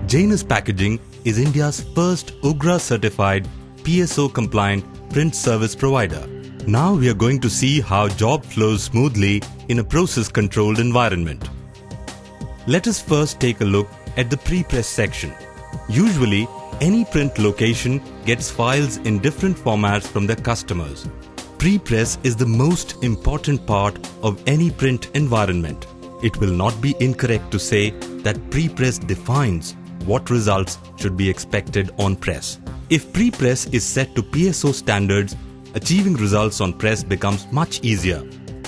Janus Packaging is India's first UGRA certified PSO compliant print service provider. Now we are going to see how job flows smoothly in a process controlled environment. Let us first take a look at the pre-press section. Usually, any print location gets files in different formats from their customers. Pre-press is the most important part of any print environment. It will not be incorrect to say that pre-press defines what results should be expected on press. If pre-press is set to PSO standards, achieving results on press becomes much easier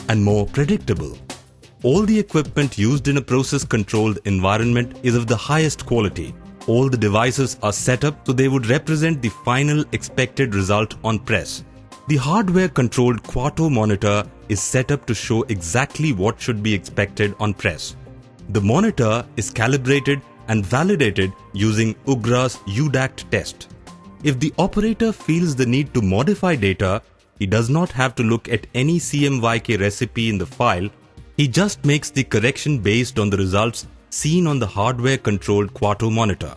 and more predictable. All the equipment used in a process-controlled environment is of the highest quality. All the devices are set up so they would represent the final expected result on press. The hardware-controlled Quarto monitor is set up to show exactly what should be expected on press. The monitor is calibrated and validated using UGRA's UDACT test. If the operator feels the need to modify data, he does not have to look at any CMYK recipe in the file. He just makes the correction based on the results seen on the hardware-controlled Quarto monitor.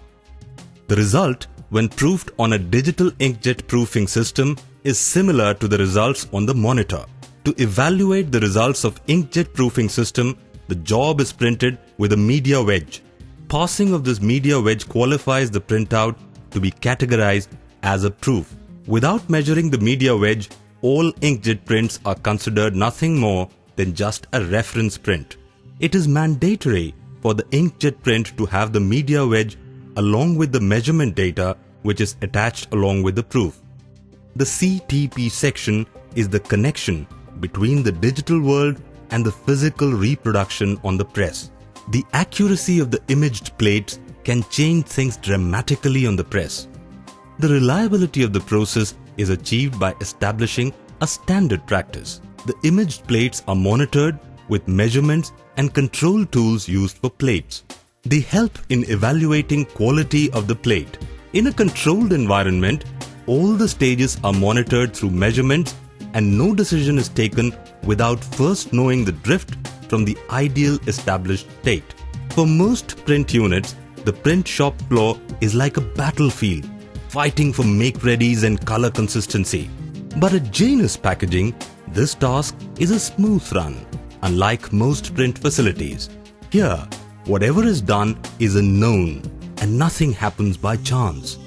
The result, when proofed on a digital inkjet proofing system, is similar to the results on the monitor. To evaluate the results of inkjet proofing system, the job is printed with a media wedge. Passing of this media wedge qualifies the printout to be categorized as a proof. Without measuring the media wedge, all inkjet prints are considered nothing more than just a reference print. It is mandatory for the inkjet print to have the media wedge along with the measurement data which is attached along with the proof. The CTP section is the connection between the digital world and the physical reproduction on the press. The accuracy of the imaged plates can change things dramatically on the press. The reliability of the process is achieved by establishing a standard practice. The imaged plates are monitored with measurements and control tools used for plates. They help in evaluating quality of the plate. In a controlled environment, all the stages are monitored through measurements and no decision is taken without first knowing the drift from the ideal established state. For most print units, the print shop floor is like a battlefield, fighting for make-readies and color consistency. But at Janus Packaging, this task is a smooth run, unlike most print facilities. Here, whatever is done is a known and nothing happens by chance.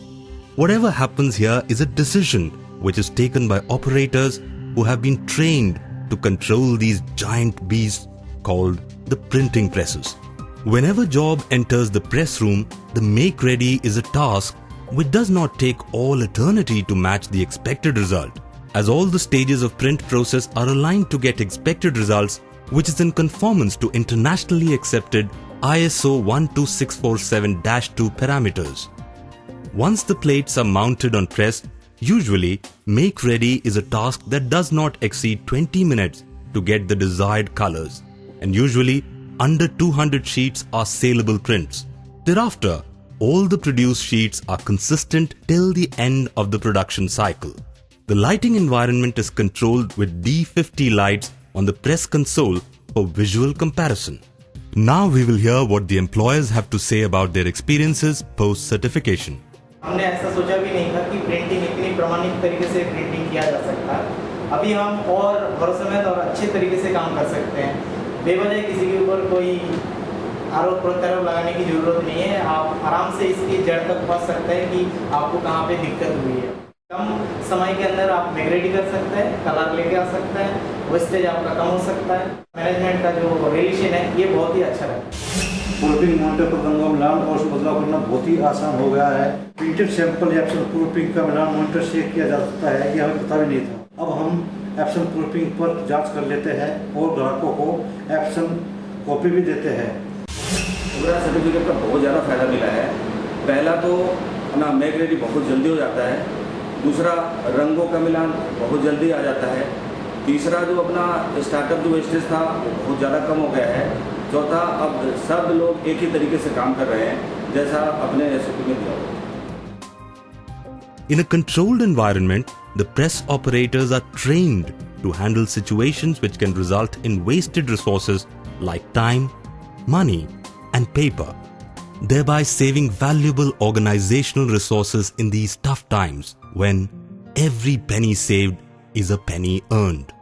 Whatever happens here is a decision which is taken by operators who have been trained to control these giant beasts called the printing presses. Whenever job enters the press room, the make ready is a task which does not take all eternity to match the expected result, as all the stages of print process are aligned to get expected results, which is in conformance to internationally accepted ISO 12647-2 parameters. Once the plates are mounted on press, usually make ready is a task that does not exceed 20 minutes to get the desired colors, and usually under 200 sheets are saleable prints. Thereafter, all the produced sheets are consistent till the end of the production cycle. The lighting environment is controlled with D50 lights on the press console for visual comparison. Now we will hear what the employers have to say about their experiences post-certification. हमने ऐसा सोचा भी नहीं था कि printing इतनी प्रमाणित तरीके से प्रिंटिंग किया जा सकता है। अभी हम और भरोसेमंद और अच्छे तरीके से काम कर सकते हैं। बेवजह किसी के ऊपर कोई आरोप प्रत्यारोप लगाने की जरूरत नहीं है। आप आराम से इसकी जड़ तक पहुंच सकते हैं कि आपको कहाँ पे दिक्कत हुई है। कम समय के अंदर आप मेक रेडी कर सकते हैं, कलर लेके आ सकते हैं, वेस्टेज आपका कम हो सकता है। मैनेजमेंट का जो रिलेशन है ये बहुत ही अच्छा है। प्रूफिंग मॉनिटर पर रंगों का मिलान और बदलाव करना बहुत ही आसान हो गया है। प्रिंटेड सैंपल एप्सन प्रूफिंग का मिलान मॉनिटर से किया जा सकता है, ये हमें पता भी नहीं था। अब हम एप्सन प्रूफिंग पर जांच कर लेते हैं और ग्राहकों को एप्सन कॉपी भी देते हैं। UGRA सर्टिफिकेट का बहुत ज़्यादा फायदा मिला है। पहला तो अपना मेक रेडी बहुत जल्दी हो जाता है। दूसरा, रंगों का मिलान बहुत जल्दी आ जाता है। तीसरा, जो अपना स्टार्टअप जो वेस्टेज था वो बहुत ज़्यादा कम हो गया है। चौथा, अब सब लोग एक ही तरीके से काम कर रहे हैं जैसा अपने SOP में दिया हुआ। In a controlled environment, the press operators are trained to handle situations which can result in wasted resources like time, money, and paper. thereby saving valuable organizational resources in these tough times when every penny saved is a penny earned.